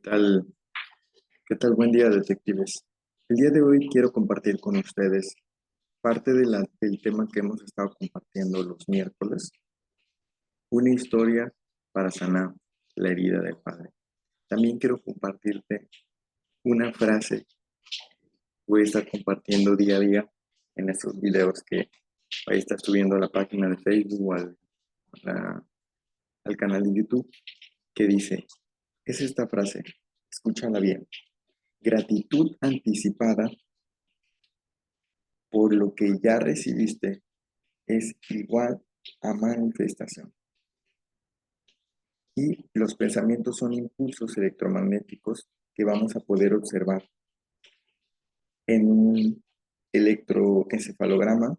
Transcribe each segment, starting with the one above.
tal? ¿Qué tal? Buen día, detectives. El día de hoy quiero compartir con ustedes parte del tema que hemos estado compartiendo los miércoles, una historia para sanar la herida del padre. También quiero compartirte una frase que voy a estar compartiendo día a día en estos videos que voy a estar subiendo a la página de Facebook o al canal de YouTube, que dice, es esta frase, escúchala bien: gratitud anticipada por lo que ya recibiste es igual a manifestación. Y los pensamientos son impulsos electromagnéticos que vamos a poder observar en un electroencefalograma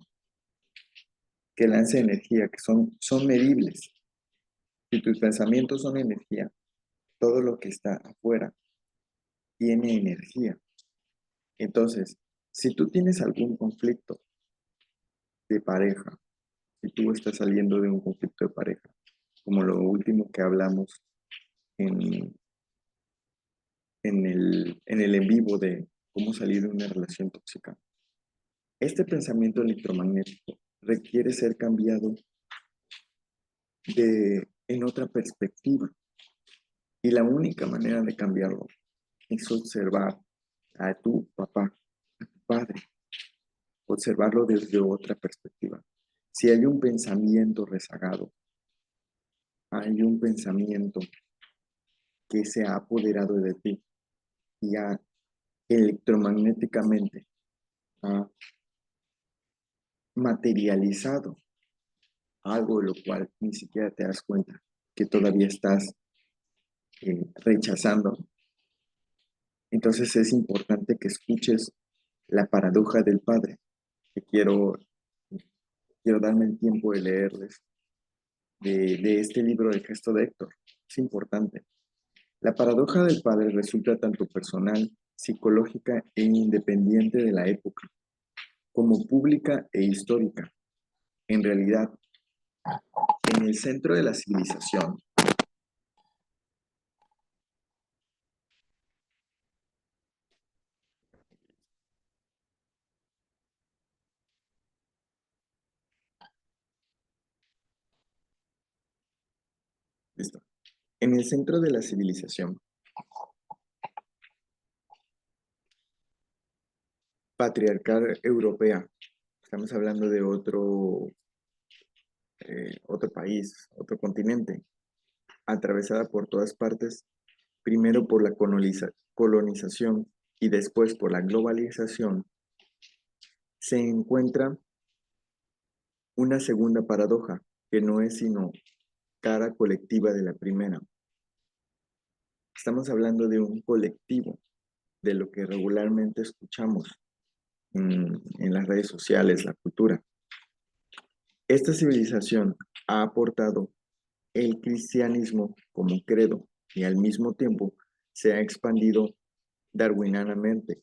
que lanza energía, que son medibles. Si tus pensamientos son energía, todo lo que está afuera tiene energía. Entonces, si tú tienes algún conflicto de pareja, si tú estás saliendo de un conflicto de pareja, como lo último que hablamos en, en el en vivo de cómo salir de una relación tóxica, este pensamiento electromagnético requiere ser cambiado en otra perspectiva. Y la única manera de cambiarlo es observar a tu papá, a tu padre, observarlo desde otra perspectiva. Si hay un pensamiento rezagado, hay un pensamiento que se ha apoderado de ti y ha electromagnéticamente ha materializado algo de lo cual ni siquiera te das cuenta que todavía estás rechazando. Entonces es importante que escuches la paradoja del padre, que quiero darme el tiempo de leerles de este libro, El gesto de Héctor. Es importante. La paradoja del padre resulta tanto personal, psicológica e independiente de la época, como pública e histórica. En realidad, en el centro de la civilización, listo. En el centro de la civilización patriarcal europea, estamos hablando de otro país, otro continente, atravesada por todas partes, primero por la colonización y después por la globalización, se encuentra una segunda paradoja, que no es sino cara colectiva de la primera. Estamos hablando de un colectivo, de lo que regularmente escuchamos en las redes sociales, la cultura. Esta civilización ha aportado el cristianismo como credo y al mismo tiempo se ha expandido darwinianamente,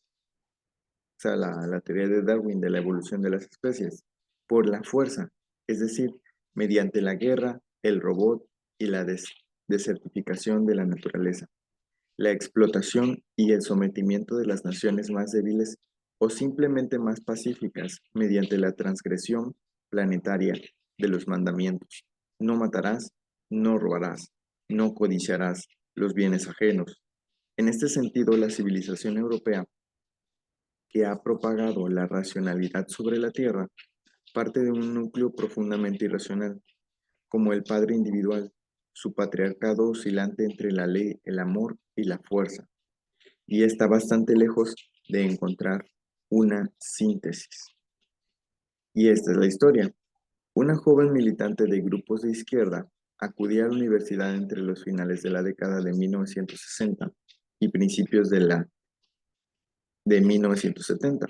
o sea, la teoría de Darwin de la evolución de las especies, por la fuerza, es decir, mediante la guerra, el robot y la desertificación de la naturaleza, la explotación y el sometimiento de las naciones más débiles o simplemente más pacíficas mediante la transgresión planetaria de los mandamientos. No matarás, no robarás, no codiciarás los bienes ajenos. En este sentido, la civilización europea, que ha propagado la racionalidad sobre la tierra, parte de un núcleo profundamente irracional, como el padre individual, su patriarcado oscilante entre la ley, el amor y la fuerza, y está bastante lejos de encontrar una síntesis. Y esta es la historia. Una joven militante de grupos de izquierda acudía a la universidad entre los finales de la década de 1960 y principios de 1970.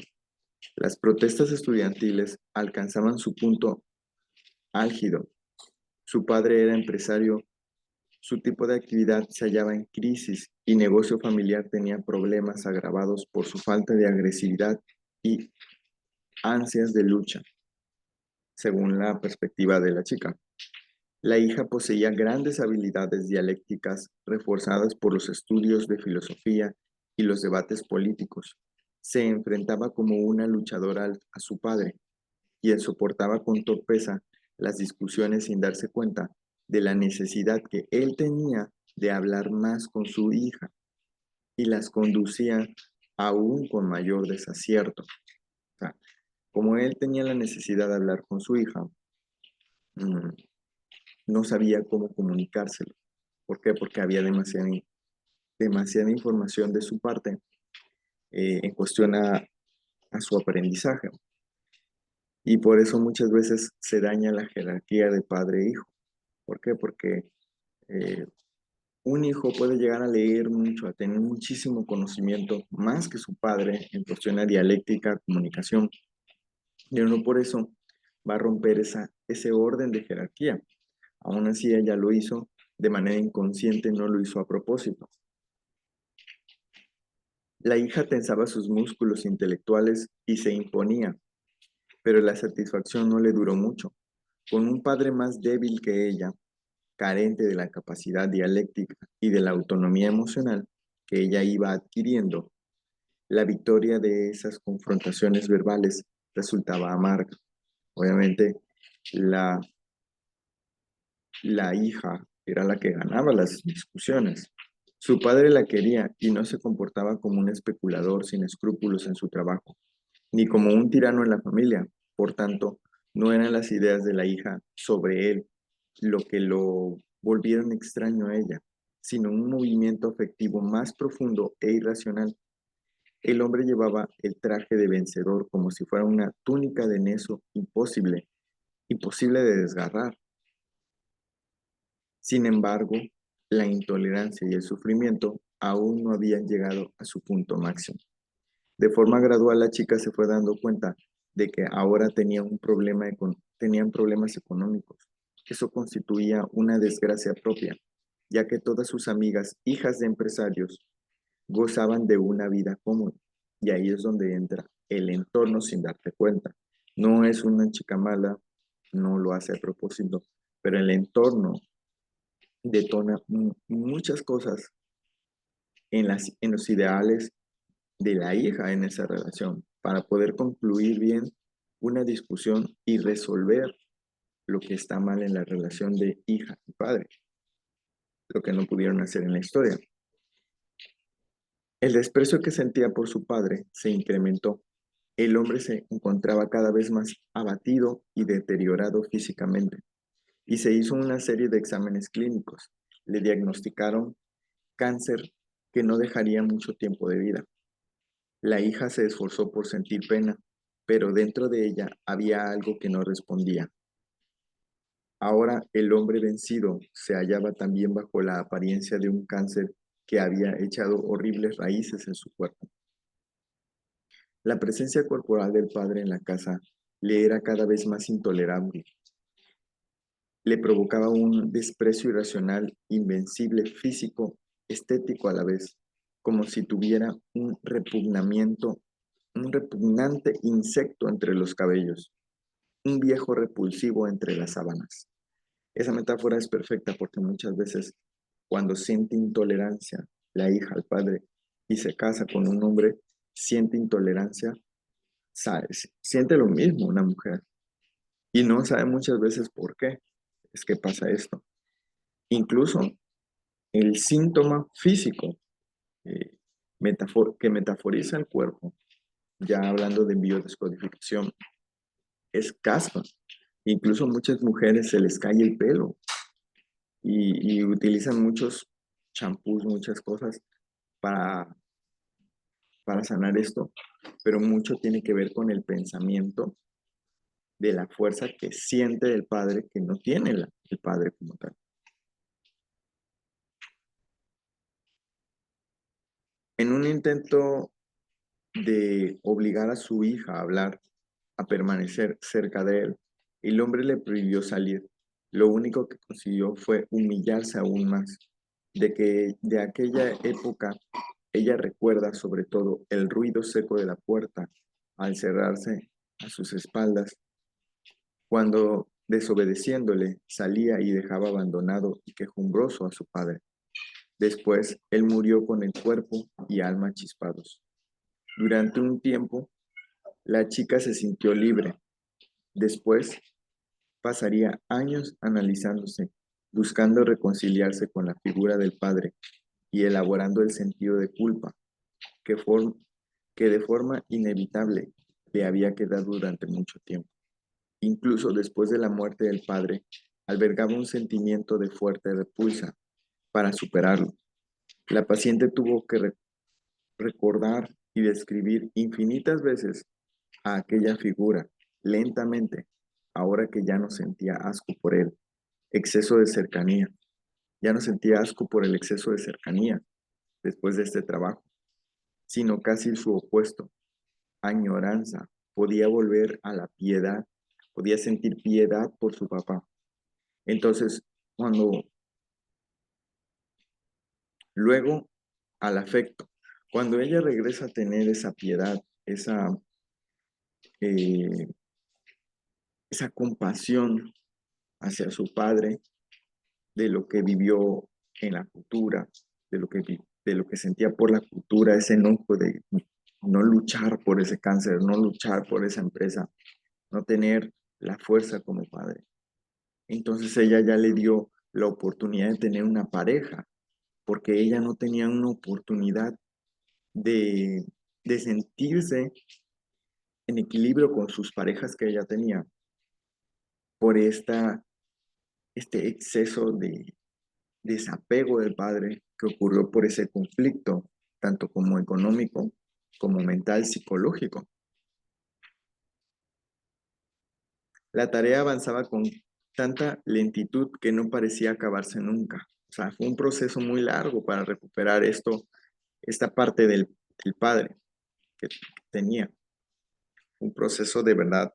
Las protestas estudiantiles alcanzaban su punto álgido. Su padre era empresario, su tipo de actividad se hallaba en crisis y negocio familiar tenía problemas agravados por su falta de agresividad y ansias de lucha, según la perspectiva de la chica. La hija poseía grandes habilidades dialécticas reforzadas por los estudios de filosofía y los debates políticos. Se enfrentaba como una luchadora a su padre y él soportaba con torpeza las discusiones sin darse cuenta de la necesidad que él tenía de hablar más con su hija y las conducía aún con mayor desacierto. O sea, como él tenía la necesidad de hablar con su hija, mm, no sabía cómo comunicárselo. ¿Por qué? Porque había demasiada información de su parte en cuestión a su aprendizaje. Y por eso muchas veces se daña la jerarquía de padre e hijo. ¿Por qué? Porque eh, un hijo puede llegar a leer mucho, a tener muchísimo conocimiento, más que su padre en cuestión de dialéctica, comunicación, pero no por eso va a romper ese orden de jerarquía. Aún así ella lo hizo de manera inconsciente, no lo hizo a propósito. La hija tensaba sus músculos intelectuales y se imponía, pero la satisfacción no le duró mucho. Con un padre más débil que ella, carente de la capacidad dialéctica y de la autonomía emocional que ella iba adquiriendo, la victoria de esas confrontaciones verbales resultaba amarga. Obviamente, la, la hija era la que ganaba las discusiones. Su padre la quería y no se comportaba como un especulador sin escrúpulos en su trabajo, ni como un tirano en la familia. Por tanto, no eran las ideas de la hija sobre él lo que lo volvieron extraño a ella, sino un movimiento afectivo más profundo e irracional. El hombre llevaba el traje de vencedor como si fuera una túnica de neso imposible de desgarrar. Sin embargo, la intolerancia y el sufrimiento aún no habían llegado a su punto máximo. De forma gradual, la chica se fue dando cuenta de que ahora tenían problemas económicos. Eso constituía una desgracia propia, ya que todas sus amigas, hijas de empresarios, gozaban de una vida cómoda. Y ahí es donde entra el entorno sin darte cuenta. No es una chica mala, no lo hace a propósito, pero el entorno detona muchas cosas en los ideales de la hija en esa relación para poder concluir bien una discusión y resolver lo que está mal en la relación de hija y padre, lo que no pudieron hacer en la historia. El desprecio que sentía por su padre se incrementó. El hombre se encontraba cada vez más abatido y deteriorado físicamente y se hizo una serie de exámenes clínicos. Le diagnosticaron cáncer que no dejaría mucho tiempo de vida. La hija se esforzó por sentir pena, pero dentro de ella había algo que no respondía. Ahora el hombre vencido se hallaba también bajo la apariencia de un cáncer que había echado horribles raíces en su cuerpo. La presencia corporal del padre en la casa le era cada vez más intolerable. Le provocaba un desprecio irracional, invencible, físico, estético a la vez, como si tuviera un repugnante insecto entre los cabellos, un viejo repulsivo entre las sábanas. Esa metáfora es perfecta porque muchas veces cuando siente intolerancia la hija al padre y se casa con un hombre, siente intolerancia, siente lo mismo una mujer y no sabe muchas veces por qué es que pasa esto. Incluso el síntoma físico eh, que metaforiza el cuerpo, ya hablando de biodescodificación, es caspa. Incluso muchas mujeres se les cae el pelo y utilizan muchos champús, muchas cosas para, para sanar esto, pero mucho tiene que ver con el pensamiento de la fuerza que siente el padre que no tiene el padre como tal. En un intento de obligar a su hija a hablar, a permanecer cerca de él, el hombre le prohibió salir. Lo único que consiguió fue humillarse aún más. De aquella época, ella recuerda sobre todo el ruido seco de la puerta al cerrarse a sus espaldas, cuando desobedeciéndole, salía y dejaba abandonado y quejumbroso a su padre. Después, él murió con el cuerpo y alma chispados. Durante un tiempo, la chica se sintió libre. Después, pasaría años analizándose, buscando reconciliarse con la figura del padre y elaborando el sentido de culpa que, que de forma inevitable le había quedado durante mucho tiempo. Incluso después de la muerte del padre, albergaba un sentimiento de fuerte repulsa. Para superarlo, la paciente tuvo que recordar y describir infinitas veces a aquella figura, lentamente, ahora que ya no sentía asco por él, exceso de cercanía. Ya no sentía asco por el exceso de cercanía después de este trabajo, sino casi su opuesto, añoranza. Podía volver a la piedad, podía sentir piedad por su papá. Entonces, cuando luego al afecto, cuando ella regresa a tener esa piedad, eh, esa compasión hacia su padre, de lo que vivió en la cultura, de lo que sentía por la cultura, ese enojo de no luchar por ese cáncer, no luchar por esa empresa, no tener la fuerza como padre. Entonces ella ya le dio la oportunidad de tener una pareja, porque ella no tenía una oportunidad de, de sentirse en equilibrio con sus parejas que ella tenía por este exceso de desapego del padre que ocurrió por ese conflicto, tanto como económico, como mental, psicológico. La tarea avanzaba con tanta lentitud que no parecía acabarse nunca. O sea, fue un proceso muy largo para recuperar esta parte del padre que tenía. Un proceso de verdad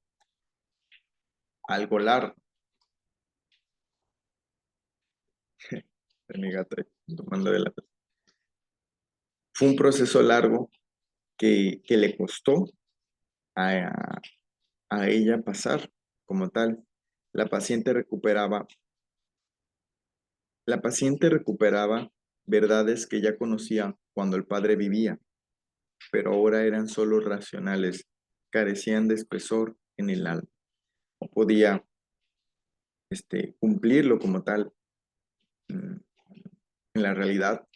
algo largo. De mi gato tomando de la... Fue un proceso largo que le costó a, a ella pasar como tal. La paciente recuperaba, la paciente recuperaba verdades que ya conocía cuando el padre vivía, pero ahora eran solo racionales, carecían de espesor en el alma. No podía cumplirlo como tal mm, en la realidad,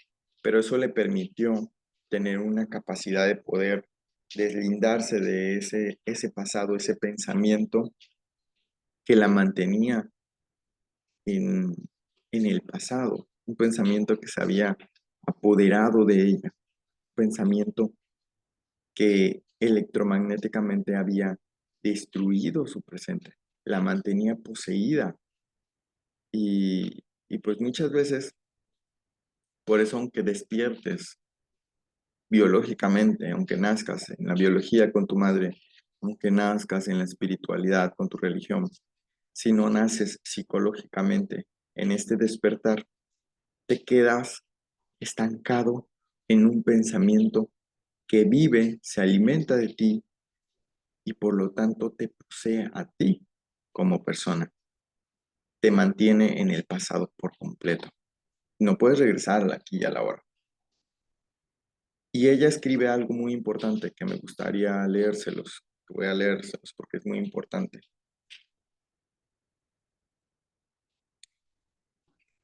pero eso le permitió tener una capacidad de poder deslindarse de ese pasado, ese pensamiento que la mantenía en, en el pasado, un pensamiento que se había apoderado de ella, un pensamiento que electromagnéticamente había destruido su presente, la mantenía poseída y pues muchas veces, por eso aunque despiertes biológicamente, aunque nazcas en la biología con tu madre, aunque nazcas en la espiritualidad con tu religión, si no naces psicológicamente en este despertar, te quedas estancado en un pensamiento que vive, se alimenta de ti y por lo tanto te posee a ti como persona. Te mantiene en el pasado por completo. No puedes regresar al aquí y a la hora. Y ella escribe algo muy importante que me gustaría leérselos. Voy a leérselos porque es muy importante.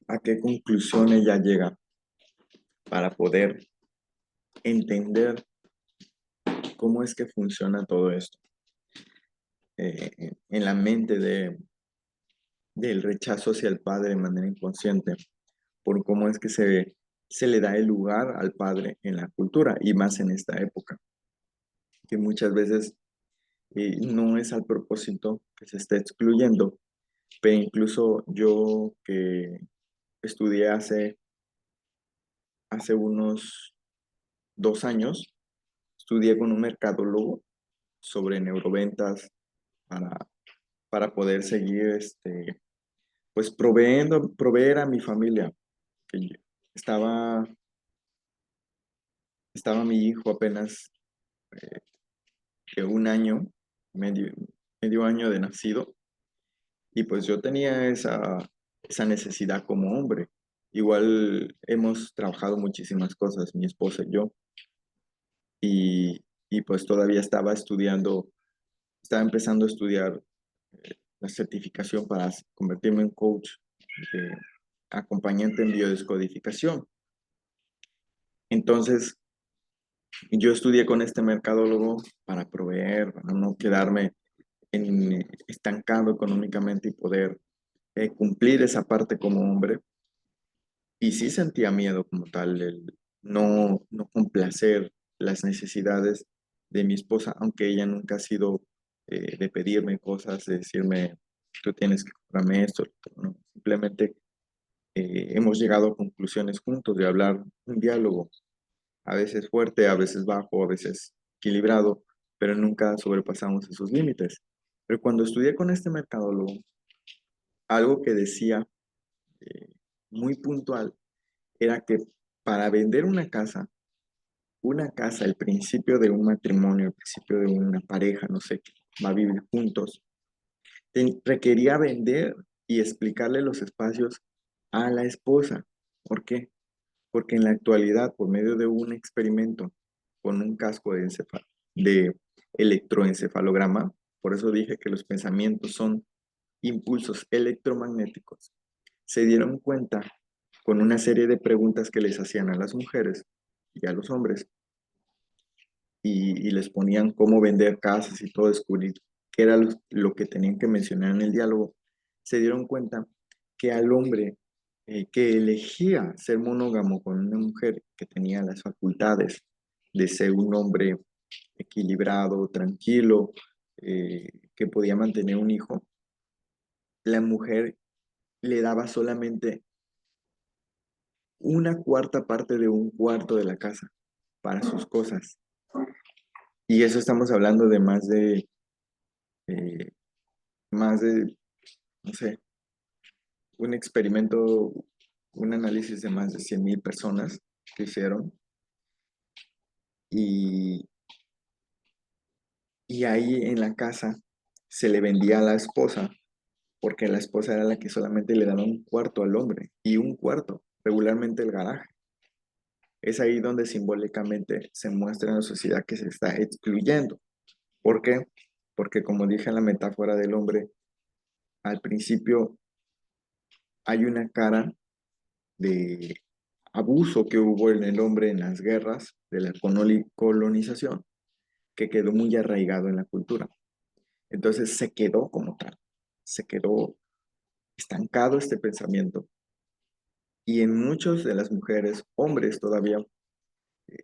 ¿A qué conclusión ella llega para poder entender cómo es que funciona todo esto en la mente del rechazo hacia el padre de manera inconsciente, por cómo es que se le da el lugar al padre en la cultura y más en esta época, que muchas veces no es al propósito que se está excluyendo, pero incluso yo que estudié hace unos 2 años, estudié con un mercadólogo sobre neuroventas para, para poder seguir pues proveer a mi familia, que estaba, estaba mi hijo apenas eh, de un año, medio, medio año de nacido, Y pues yo tenía esa necesidad como hombre. Igual hemos trabajado muchísimas cosas, mi esposa y yo, y pues todavía estaba empezando a estudiar la certificación para convertirme en coach, de acompañante en biodescodificación. Entonces, yo estudié con este mercadólogo para proveer, para no quedarme estancado económicamente y poder cumplir esa parte como hombre. Y sí sentía miedo como tal, el no complacer las necesidades de mi esposa, aunque ella nunca ha sido de pedirme cosas, de decirme, tú tienes que comprarme esto, no. Simplemente hemos llegado a conclusiones juntos de hablar un diálogo, a veces fuerte, a veces bajo, a veces equilibrado, pero nunca sobrepasamos esos límites. Pero cuando estudié con este mercadólogo, algo que decía eh, muy puntual era que para vender una casa, el principio de un matrimonio, el principio de una pareja, no sé, que va a vivir juntos, requería vender y explicarle los espacios a la esposa. ¿Por qué? Porque en la actualidad, por medio de un experimento con un casco de electroencefalograma, por eso dije que los pensamientos son impulsos electromagnéticos, se dieron cuenta con una serie de preguntas que les hacían a las mujeres y a los hombres y les ponían cómo vender casas y todo, descubrir qué era lo que tenían que mencionar en el diálogo, se dieron cuenta que al hombre que elegía ser monógamo con una mujer que tenía las facultades de ser un hombre equilibrado, tranquilo, que podía mantener un hijo, la mujer le daba solamente una cuarta parte de un cuarto de la casa para sus cosas. Y eso estamos hablando de eh, más de, no sé, un experimento, un análisis de más de 100,000 personas que hicieron. Y, y ahí en la casa se le vendía a la esposa, porque la esposa era la que solamente le daba un cuarto al hombre y un cuarto, regularmente el garaje. Es ahí donde simbólicamente se muestra en la sociedad que se está excluyendo. ¿Por qué? Porque como dije en la metáfora del hombre, al principio hay una cara de abuso que hubo en el hombre en las guerras de la colonización, que quedó muy arraigado en la cultura. Entonces se quedó como tal, se quedó estancado este pensamiento. Y en muchas de las mujeres, hombres todavía,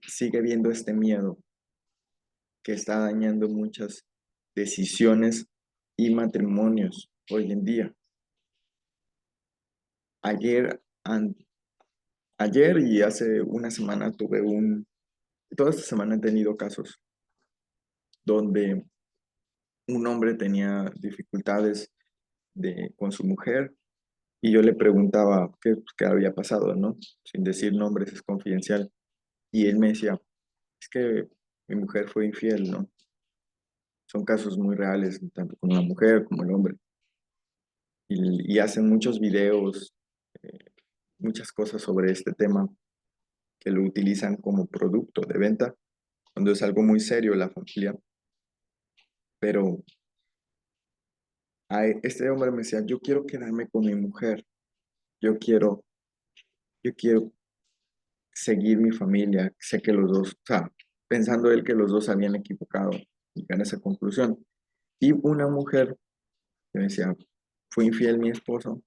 sigue viendo este miedo que está dañando muchas decisiones y matrimonios hoy en día. Ayer, ayer y hace una semana toda esta semana he tenido casos donde un hombre tenía dificultades con su mujer y yo le preguntaba qué había pasado, ¿no? Sin decir nombres, es confidencial. Y él me decía, es que mi mujer fue infiel, ¿no? Son casos muy reales, tanto con la mujer como el hombre. Y hacen muchos videos, eh, muchas cosas sobre este tema que lo utilizan como producto de venta, cuando es algo muy serio la familia. Pero este hombre me decía, yo quiero quedarme con mi mujer, yo quiero, yo quiero seguir mi familia, sé que los dos, o sea, pensando él que los dos habían equivocado, llegar a esa conclusión. Y una mujer que me decía, fue infiel mi esposo,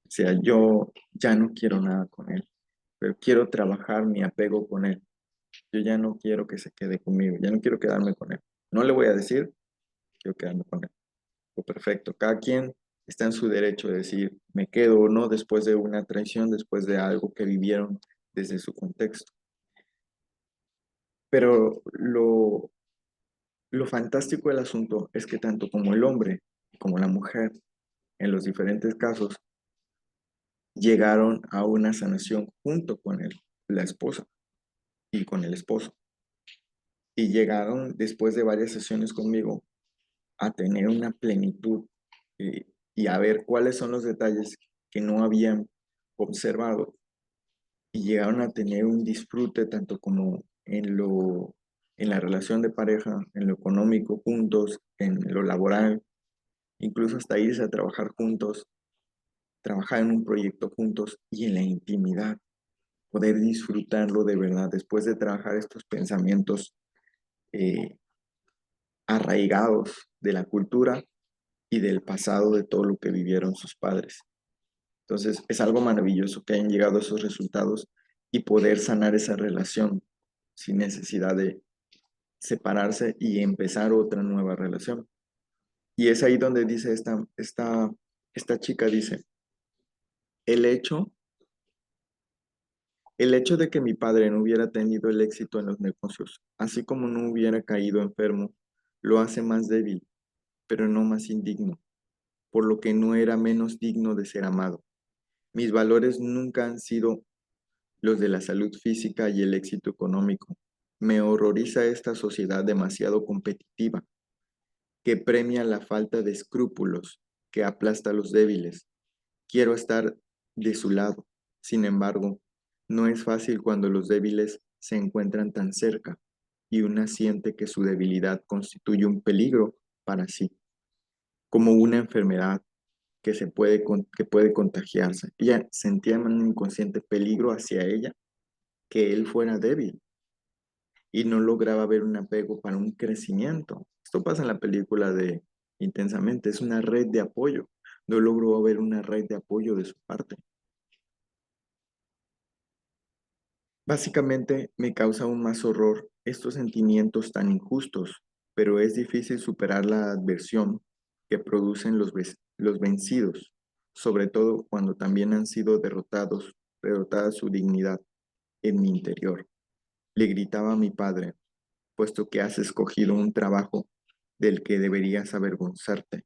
o sea, yo ya no quiero nada con él, pero quiero trabajar mi apego con él. Yo ya no quiero que se quede conmigo, ya no quiero quedarme con él. No le voy a decir, quiero quedarme con él. Pues perfecto, cada quien está en su derecho de decir, me quedo o no después de una traición, después de algo que vivieron desde su contexto. Pero lo fantástico del asunto es que tanto como el hombre como la mujer, en los diferentes casos, llegaron a una sanación junto con la esposa y con el esposo. Y llegaron después de varias sesiones conmigo a tener una plenitud y a ver cuáles son los detalles que no habían observado y llegaron a tener un disfrute tanto como en la relación de pareja, en lo económico juntos, en lo laboral, incluso hasta irse a trabajar juntos, trabajar en un proyecto juntos y en la intimidad, poder disfrutarlo de verdad después de trabajar estos pensamientos eh, arraigados de la cultura y del pasado de todo lo que vivieron sus padres. Entonces, es algo maravilloso que hayan llegado a esos resultados y poder sanar esa relación sin necesidad de separarse y empezar otra nueva relación. Y es ahí donde dice esta chica, dice, el hecho, el hecho de que mi padre no hubiera tenido el éxito en los negocios, así como no hubiera caído enfermo, lo hace más débil, pero no más indigno, por lo que no era menos digno de ser amado. Mis valores nunca han sido los de la salud física y el éxito económico. Me horroriza esta sociedad demasiado competitiva, que premia la falta de escrúpulos, que aplasta a los débiles. Quiero estar de su lado. Sin embargo, no es fácil cuando los débiles se encuentran tan cerca y una siente que su debilidad constituye un peligro para sí, como una enfermedad que puede contagiarse. Ella sentía en un inconsciente peligro hacia ella, que él fuera débil y no lograba ver un apego para un crecimiento. Esto pasa en la película de Intensamente, es una red de apoyo. No logró ver una red de apoyo de su parte. Básicamente me causa aún más horror estos sentimientos tan injustos, pero es difícil superar la adversión que producen los vencidos, sobre todo cuando también han sido derrotada su dignidad en mi interior. Le gritaba a mi padre, puesto que has escogido un trabajo del que deberías avergonzarte,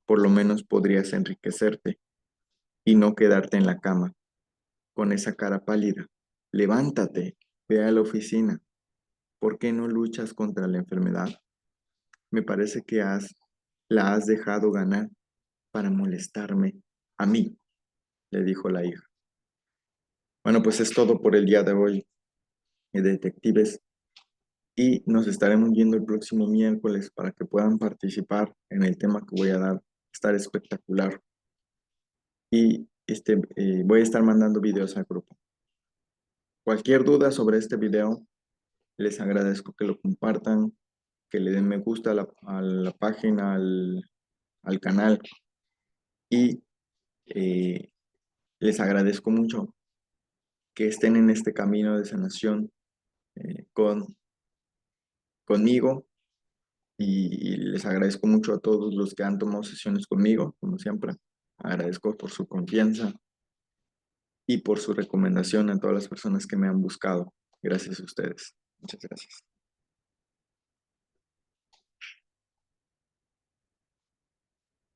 por lo menos podrías enriquecerte y no quedarte en la cama con esa cara pálida. Levántate, ve a la oficina. ¿Por qué no luchas contra la enfermedad? Me parece que la has dejado ganar para molestarme a mí, le dijo la hija. Bueno, pues es todo por el día de hoy, detectives, y nos estaremos viendo el próximo miércoles para que puedan participar en el tema que voy a dar. Estar espectacular. Y voy a estar mandando videos al grupo. Cualquier duda sobre este video, les agradezco que lo compartan, que le den me gusta a la página, al canal, y eh, les agradezco mucho que estén en este camino de sanación conmigo, y les agradezco mucho a todos los que han tomado sesiones conmigo, como siempre. Agradezco por su confianza y por su recomendación a todas las personas que me han buscado. Gracias a ustedes. Muchas gracias.